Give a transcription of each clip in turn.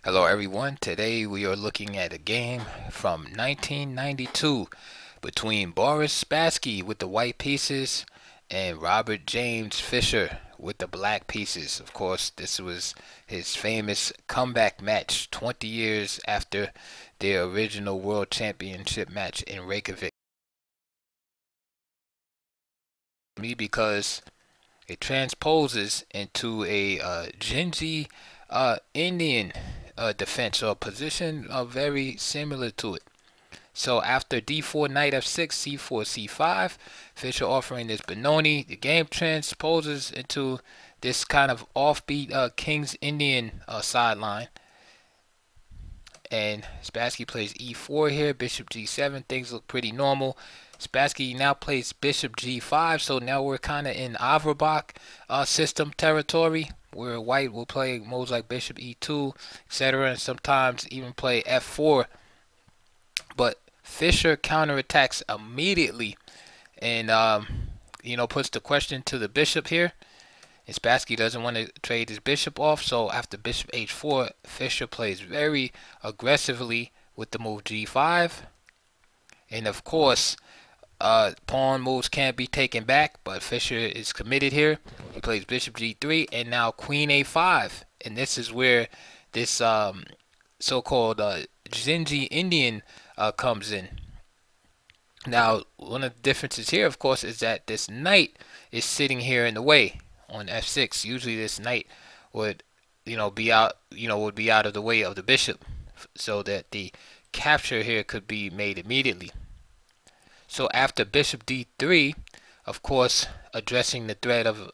Hello everyone, today we are looking at a game from 1992 between Boris Spassky with the white pieces and Robert James Fischer with the black pieces. Of course, this was his famous comeback match 20 years after their original World Championship match in Reykjavik. Because it transposes into a Dzindzi Indian defense or position very similar to it. So after d4 knight f6 c4 c5, Fischer offering this Benoni, the game transposes into this kind of offbeat King's Indian sideline. And Spassky plays e4 here, bishop g7, things look pretty normal. Spassky now plays bishop g5, so now we're kind of in Averbach system territory, where white will play moves like bishop e2, etc., and sometimes even play f4. But Fischer counterattacks immediately and puts the question to the bishop here. And Spassky doesn't want to trade his bishop off, so after bishop h4, Fischer plays very aggressively with the move g5. And of course, pawn moves can't be taken back, but Fischer is committed here. He plays bishop g3 and now queen a5. And this is where this so-called Dzindzi Indian comes in. Now, one of the differences here, of course, is that this knight is sitting here in the way on f6. Usually this knight would be out of the way of the bishop, so that the capture here could be made immediately. So after bishop d3, of course, addressing the threat of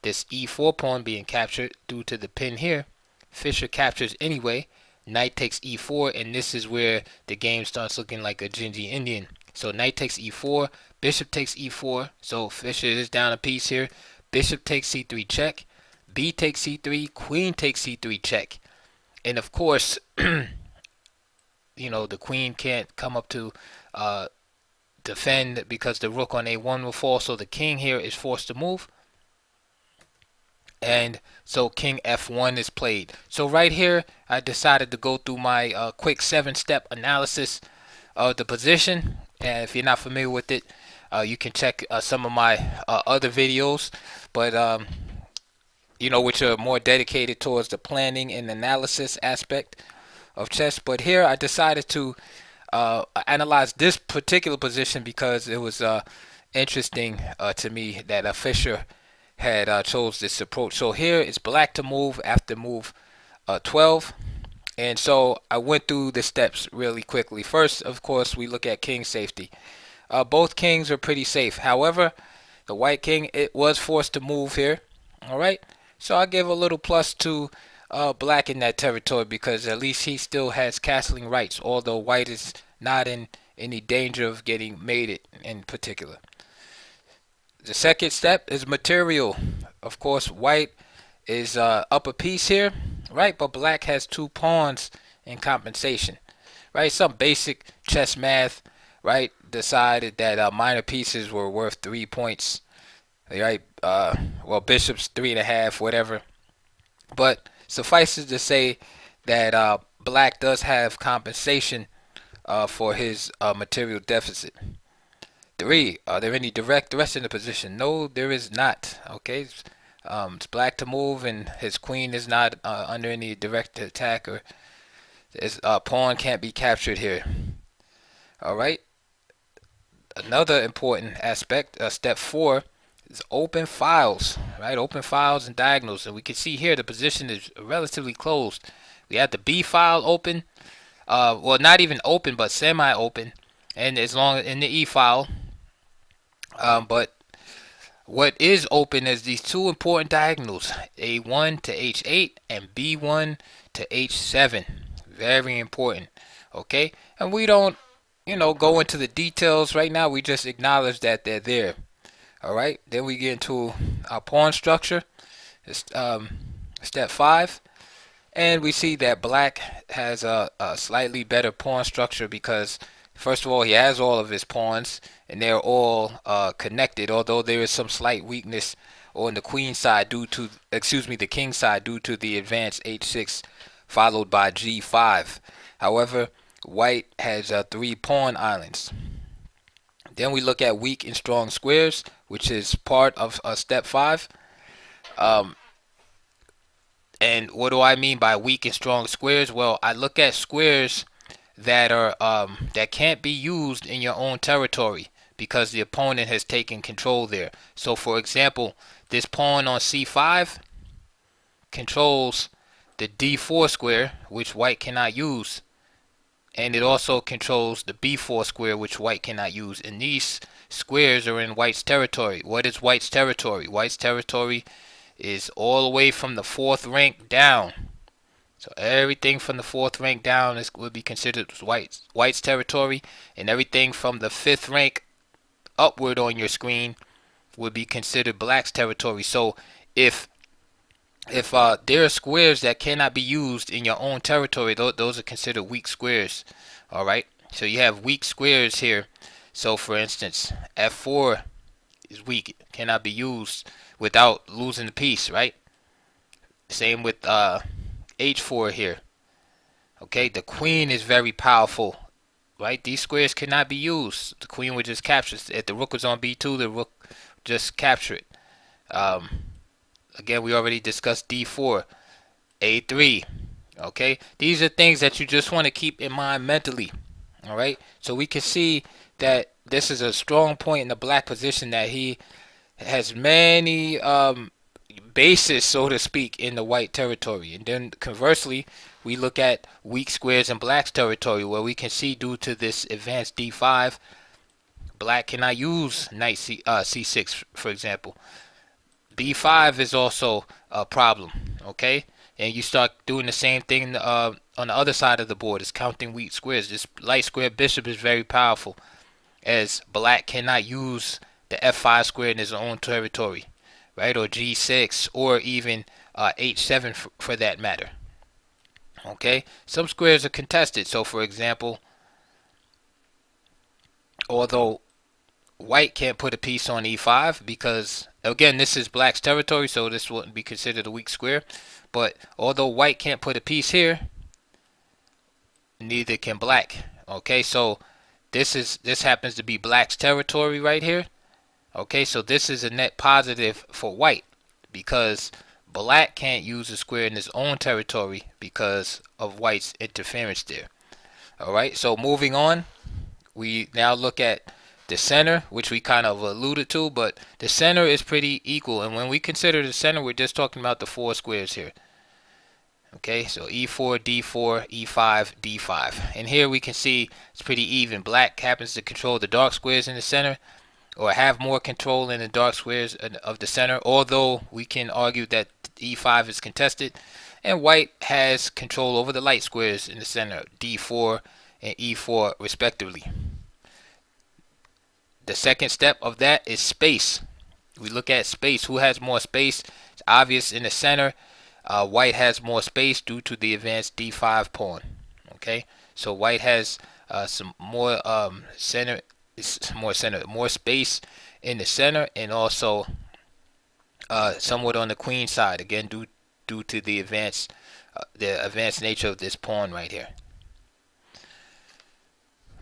this e4 pawn being captured due to the pin here, Fischer captures anyway. Knight takes e4, and this is where the game starts looking like a Dzindzi Indian. So knight takes e4, bishop takes e4, so Fischer is down a piece here. Bishop takes c3 check, b takes c3, queen takes c3 check. And of course, the queen can't come up to defend because the rook on a1 will fall, so the king here is forced to move. And so king f1 is played. So right here, I decided to go through my quick 7-step analysis of the position. And if you're not familiar with it, you can check some of my other videos, but which are more dedicated towards the planning and analysis aspect of chess. But here I decided to analyze this particular position because it was interesting to me that Fischer had chose this approach. So here it's black to move after move 12. And so I went through the steps really quickly. First, of course, we look at king safety. Both kings are pretty safe. However, the white king, it was forced to move here. All right. So I give a little plus to black in that territory because at least he still has castling rights, although white is not in any danger of getting mated in particular. The second step is material. Of course, white is up a piece here, right? But black has 2 pawns in compensation, right? Some basic chess math, right? Decided that minor pieces were worth 3 points, right? Well, bishops 3.5, whatever. But suffices to say that black does have compensation for his material deficit. 3, are there any direct threats in the position? No, there is not. Okay, it's black to move, and his queen is not under any direct attack, or his pawn can't be captured here. All right. Another important aspect, step 4, is open files. Right, open files and diagonals, and we can see here the position is relatively closed. We have the B file open, well, not even open, but semi-open, and as long as in the E file. But what is open is these 2 important diagonals, A1 to H8 and B1 to H7. Very important. Okay, and we don't, go into the details right now. We just acknowledge that they're there. All right. Then we get into our pawn structure. It's, step 5. And we see that black has a slightly better pawn structure because, first of all, he has all of his pawns and they're all connected, although there is some slight weakness on the queen side due to, the king side due to the advanced h6 followed by g5. However, white has 3 pawn islands. Then we look at weak and strong squares, which is part of step 5. And what do I mean by weak and strong squares? Well, I look at squares that are that can't be used in your own territory because the opponent has taken control there. So for example, this pawn on c5 controls the d4 square, which white cannot use, and it also controls the b4 square, which white cannot use. And these squares are in white's territory. What is white's territory? White's territory is all the way from the 4th rank down. So everything from the 4th rank down would be considered white's territory, and everything from the 5th rank upward on your screen would be considered black's territory. So if there are squares that cannot be used in your own territory, those are considered weak squares. Alright, so you have weak squares here. So for instance, f4 is weak, it cannot be used without losing the piece, right? Same with h4 here. Okay, the queen is very powerful, right? These squares cannot be used. The queen would just capture it. If the rook was on b2, the rook just capture it. Again, we already discussed d4, a3. Okay, these are things that you just want to keep in mind mentally. All right, so we can see that this is a strong point in the black position, that he has many bases, so to speak, in the white territory. And then conversely, we look at weak squares in black's territory, where we can see due to this advanced d5, black cannot use knight c6, for example. b5 is also a problem, okay? And you start doing the same thing on the other side of the board, is counting weak squares. This light square bishop is very powerful, as black cannot use the f5 square in his own territory, right? Or g6, or even h7 for that matter. Okay, some squares are contested. So for example, although white can't put a piece on e5 because, again, this is black's territory, so this wouldn't be considered a weak square. But although white can't put a piece here, neither can black. Okay, so this happens to be black's territory right here. Okay, so this is a net positive for white because black can't use a square in his own territory because of white's interference there. Alright, so moving on, we now look at the center, which we kind of alluded to, but the center is pretty equal. And when we consider the center, we're just talking about the 4 squares here. Okay, so e4, d4, e5, d5. And here we can see it's pretty even. Black happens to control the dark squares in the center, or have more control in the dark squares of the center, although we can argue that e5 is contested. And white has control over the light squares in the center, d4 and e4 respectively. The second step of that is space. We look at space. Who has more space? It's obvious in the center. White has more space due to the advanced d5 pawn. Okay, so white has some more more space in the center, and also somewhat on the queen side. Again, due to the advanced nature of this pawn right here.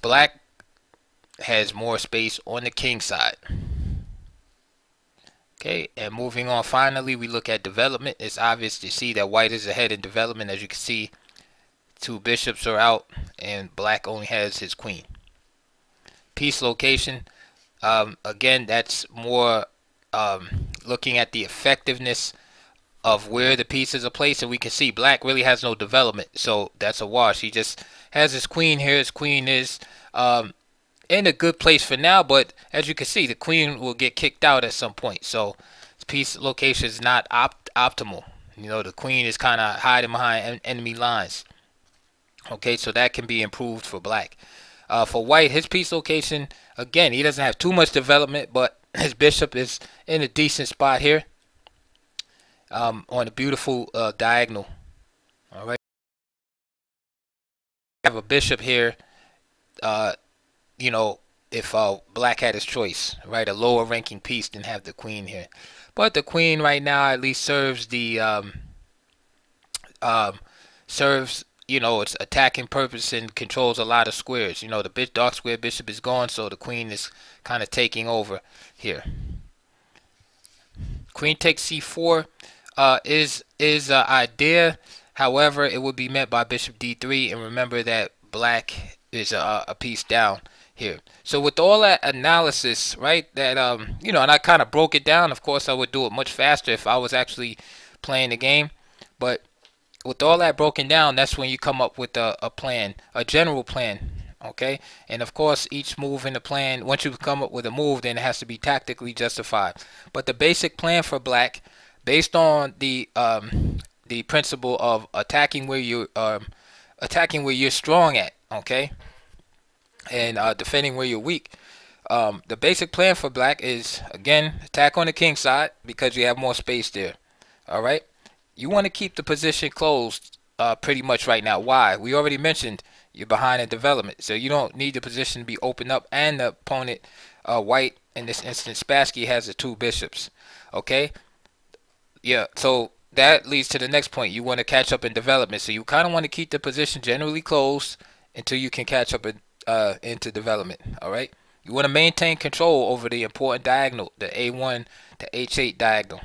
Black has more space on the king side. Okay, and moving on, finally we look at development. It's obvious to see that white is ahead in development. As you can see, 2 bishops are out and black only has his queen. Piece location, again, that's more looking at the effectiveness of where the pieces are placed, and we can see black really has no development, so that's a wash. He just has his queen here. His queen is in a good place for now, but as you can see, the queen will get kicked out at some point, so piece location is not optimal. You know, the queen is kind of hiding behind enemy lines. Okay, so that can be improved for black. For white, his piece location, again, he doesn't have too much development, but his bishop is in a decent spot here, on a beautiful diagonal. All right, have a bishop here. You know, if black had his choice, right, a lower ranking piece than have the queen here, but the queen right now at least serves the serves, you know, its attacking purpose and controls a lot of squares. You know, the dark square bishop is gone, so the queen is kind of taking over here. Queen takes c4 is an idea. However, it would be met by bishop d3, and remember that black is a piece down here. So with all that analysis, right, that you know, and I kind of broke it down. Of course, I would do it much faster if I was actually playing the game, but with all that broken down, that's when you come up with a plan, a general plan. Okay, and of course, each move in the plan, once you come up with a move, then it has to be tactically justified. But the basic plan for black, based on the principle of attacking where you're strong at, okay, and defending where you're weak. The basic plan for black is, again, attack on the king side because you have more space there. All right, you want to keep the position closed pretty much right now. Why? We already mentioned you're behind in development, so you don't need the position to be opened up, and the opponent, white in this instance, Spassky, has the 2 bishops. Okay, yeah, so that leads to the next point. You want to catch up in development, so you kind of want to keep the position generally closed until you can catch up into development. All right, you want to maintain control over the important diagonal, the A1 to H8 diagonal.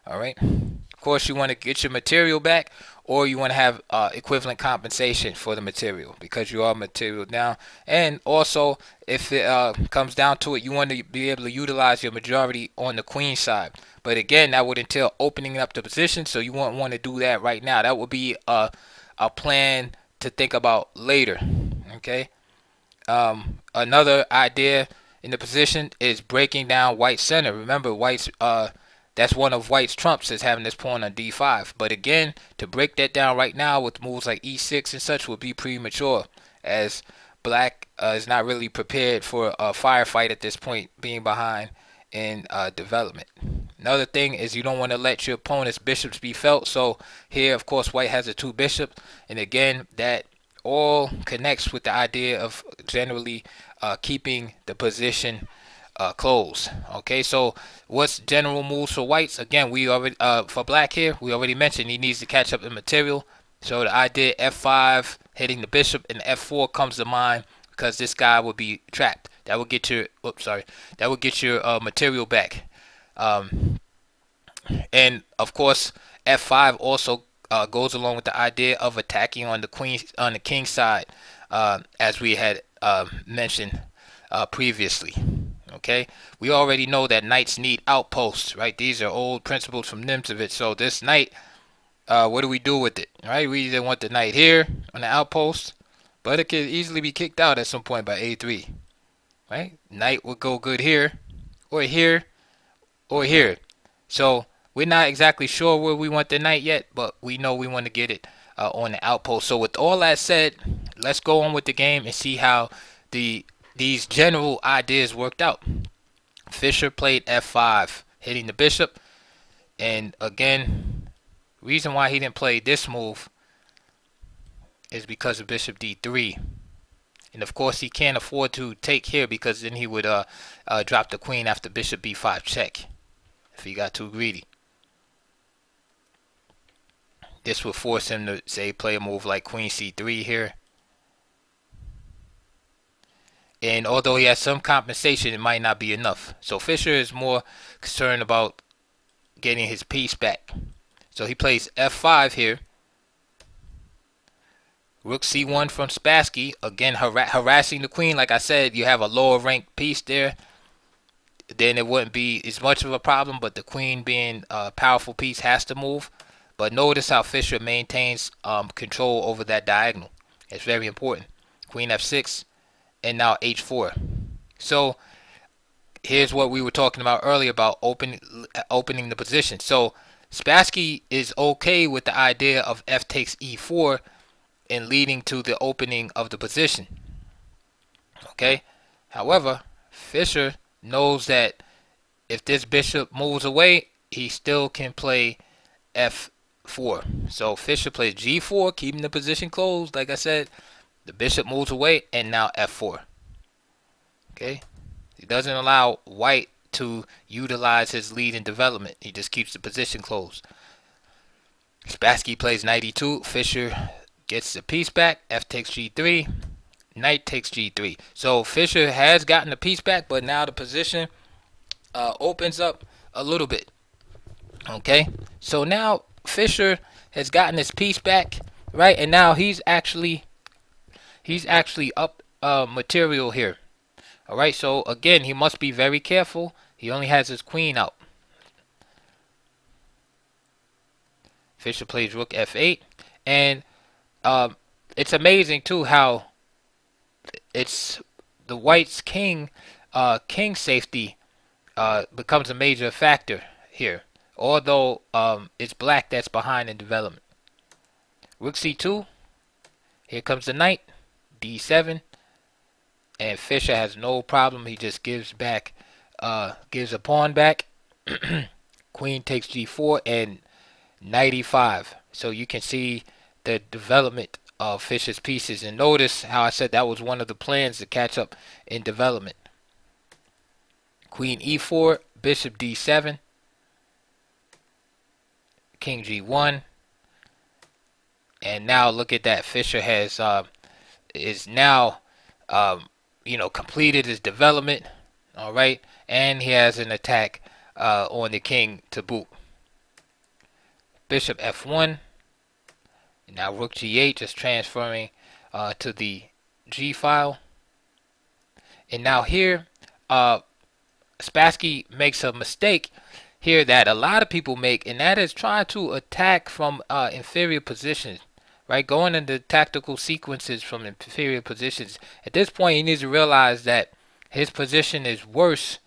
All right, of course, you want to get your material back, or you want to have equivalent compensation for the material because you are material now. And also, if it comes down to it, you want to be able to utilize your majority on the queen side. But again, that would entail opening up the position, so you won't want to do that right now. That would be a plan to think about later. Okay. Another idea in the position is breaking down white center. Remember, white's that's one of white's trumps, is having this pawn on d5. But again, to break that down right now with moves like e6 and such would be premature, as black is not really prepared for a firefight at this point, being behind in development. Another thing is you don't want to let your opponent's bishops be felt. So here, of course, white has a 2 bishops, and again, that all connects with the idea of generally keeping the position closed. Okay, so what's general moves for whites? Again, we already for black here, we already mentioned he needs to catch up in material. So the idea f5 hitting the bishop, and f4 comes to mind because this guy would be trapped. That would get your that would get your material back. And of course, f5 also goes along with the idea of attacking on the king side, as we had mentioned previously. Okay, we already know that knights need outposts, right? These are old principles from Dzindzi. So this knight, what do we do with it, right? We either want the knight here on the outpost, but it could easily be kicked out at some point by a3, right? Knight would go good here, or here, or here. So we're not exactly sure where we want the knight yet, but we know we want to get it on the outpost. So with all that said, let's go on with the game and see how these general ideas worked out. Fischer played f5, hitting the bishop, and again, reason why he didn't play this move is because of bishop d3, and of course he can't afford to take here because then he would drop the queen after bishop b5 check if he got too greedy. This would force him to, say, play a move like queen c3 here. And although he has some compensation, it might not be enough. So Fischer is more concerned about getting his piece back. So he plays f5 here. Rook c1 from Spassky. Again, harassing the queen. Like I said, you have a lower ranked piece there. Then it wouldn't be as much of a problem. But the queen, being a powerful piece, has to move. But notice how Fischer maintains control over that diagonal. It's very important. Queen f6. And now h4. So here's what we were talking about earlier about opening the position. So Spassky is okay with the idea of f takes e4 and leading to the opening of the position. Okay. However, Fischer knows that if this bishop moves away, he still can play f4. So Fischer plays g4, keeping the position closed. Like I said, the bishop moves away, and now f4. Okay, he doesn't allow white to utilize his lead in development. He just keeps the position closed. Spassky plays knight e2. Fischer gets the piece back. F takes g3. Knight takes g3. So Fischer has gotten the piece back, but now the position opens up a little bit. Okay, so now Fischer has gotten his piece back, right? And now he's actually up material here. All right, so again, he must be very careful. He only has his queen out. Fischer plays rook f8, and it's amazing too how it's the white's king safety becomes a major factor here, although it's black that's behind in development. Rook c2, here comes the knight, d7, and Fischer has no problem. He just gives a pawn back. Queen takes g4 and knight e5. So you can see the development of Fischer's pieces, and notice how I said that was one of the plans to catch up in development. Queen e4, bishop d7, king g1, and now look at that. Fischer has is now completed his development. All right, and he has an attack on the king to boot. Bishop f1. Now rook g8, just transferring to the g file. And now here, Spassky makes a mistake here that a lot of people make, and that is trying to attack from inferior positions, right? Going into tactical sequences from inferior positions. At this point, he needs to realize that his position is worse,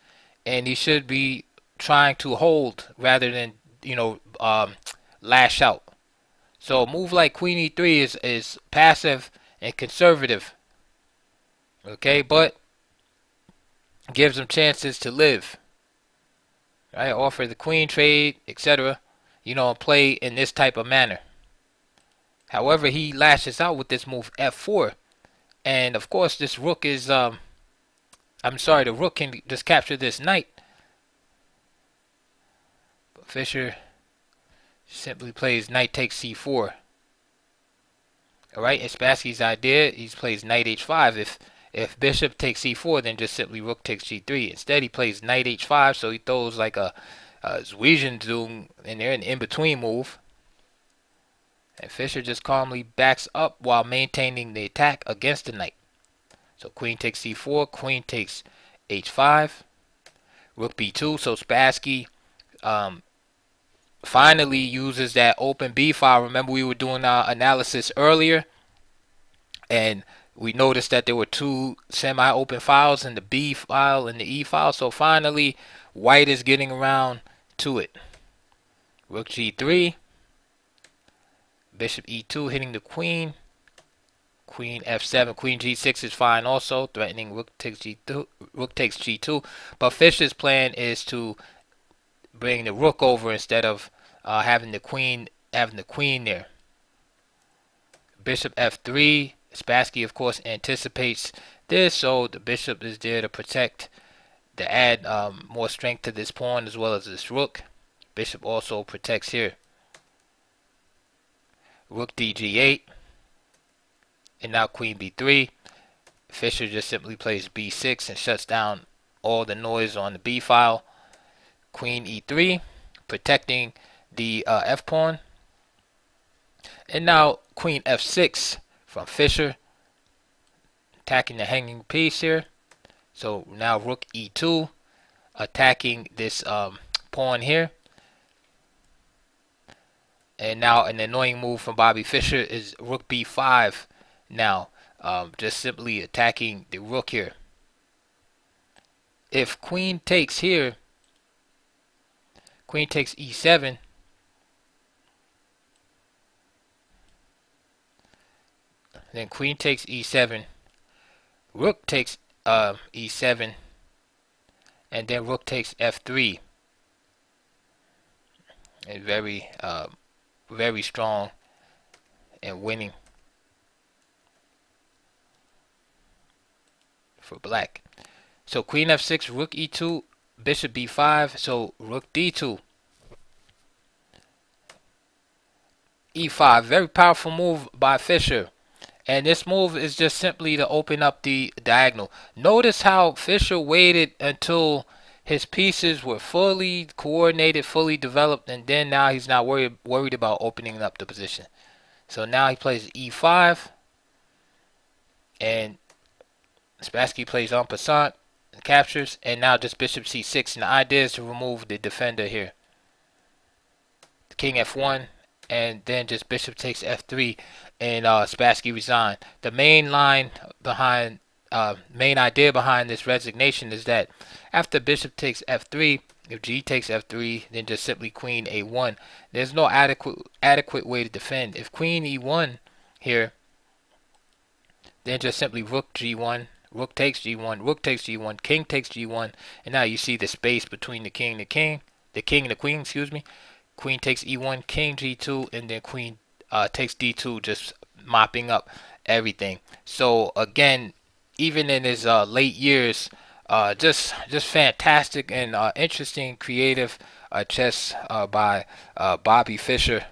and he should be trying to hold rather than lash out. So a move like queen e3 is passive and conservative, okay, but gives him chances to live, right? Offer the queen trade, etc. Play in this type of manner. However, he lashes out with this move f4, and of course this rook is the rook can just capture this knight. But Fischer simply plays knight takes c4. Alright, it's Spassky's idea. He plays knight h5. If bishop takes c4, then just simply rook takes g3. Instead, he plays knight h5, so he throws like a Dzindzi in there, an in-between move. And Fischer just calmly backs up while maintaining the attack against the knight. So queen takes c4, queen takes h5, rook b2. So Spassky finally uses that open B file. Remember, we were doing our analysis earlier, and we noticed that there were two semi-open files in the B file and the E file. So finally, white is getting around to it. Rook g3, bishop e2, hitting the queen. Queen f7, queen g6 is fine also, threatening rook takes g2. Rook takes g2. But Fischer's plan is to bring the rook over instead of having the queen there. Bishop f3. Spassky, of course, anticipates this, so the bishop is there to protect, to add more strength to this pawn as well as this rook. Bishop also protects here. Rook dg8, and now queen b3. Fischer just simply plays b6 and shuts down all the noise on the B file. Queen e3, protecting the f pawn, and now queen f6 from Fischer, attacking the hanging piece here. So now rook e2, attacking this pawn here. And now an annoying move from Bobby Fischer is rook b5. Now, just simply attacking the rook here. If queen takes here, queen takes e7, then queen takes e7, rook takes e7, and then rook takes f3. And very strong and winning for black. So queen f6, rook e2, bishop b5, so rook d2. e5. Very powerful move by Fischer. And this move is just simply to open up the diagonal. Notice how Fischer waited until his pieces were fully coordinated, fully developed, and then now he's not worried about opening up the position. So now he plays e5, and Spassky plays en passant, captures, and now just bishop c6. And the idea is to remove the defender here. King f1, and then just bishop takes f3, and Spassky resigned. The main line behind, main idea behind this resignation is that after bishop takes f3, if g takes f3, then just simply queen a1. There's no adequate way to defend. If queen e1 here, then just simply rook g1, rook takes g1, rook takes g1, king takes g1, and now you see the space between the king and the king, and the queen, excuse me. Queen takes e1, king g2, and then queen takes d2, just mopping up everything. So again, even in his late years, just fantastic and interesting, creative chess by Bobby Fischer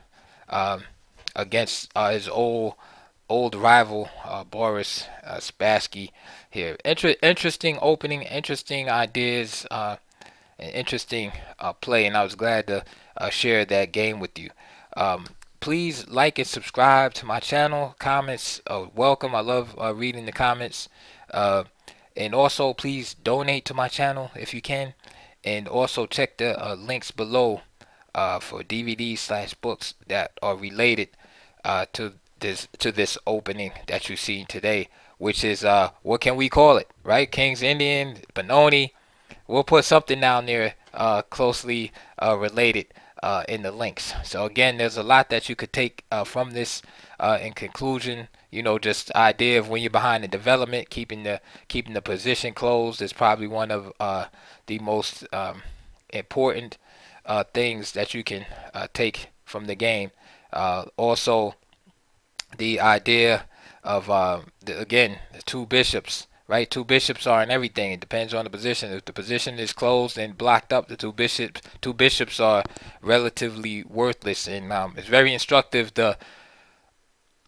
against his old rival Boris Spassky here. Interesting opening, interesting ideas, and interesting play, and I was glad to share that game with you. Please like and subscribe to my channel. Comments welcome. I love reading the comments. And also please donate to my channel if you can, and also check the links below for DVDs/books that are related to this opening that you've seen today, which is what can we call it, right? King's Indian, Benoni. We'll put something down there closely related in the links. So again, there's a lot that you could take from this. In conclusion, you know, just idea of when you're behind the development, keeping the position closed is probably one of the most important things that you can take from the game. Also, the idea of again, the two bishops. Right, two bishops are in everything. It depends on the position. If the position is closed and blocked up, the two bishops are relatively worthless. And it's very instructive to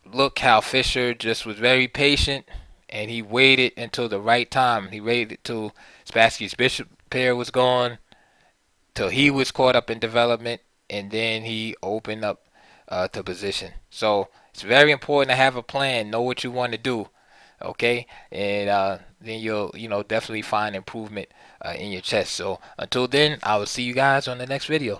look how Fischer just was very patient, and he waited until the right time. He waited till Spassky's bishop pair was gone, till he was caught up in development, and then he opened up the position. So it's very important to have a plan, know what you want to do. Okay, and then you'll definitely find improvement in your chess. So until then, I will see you guys on the next video.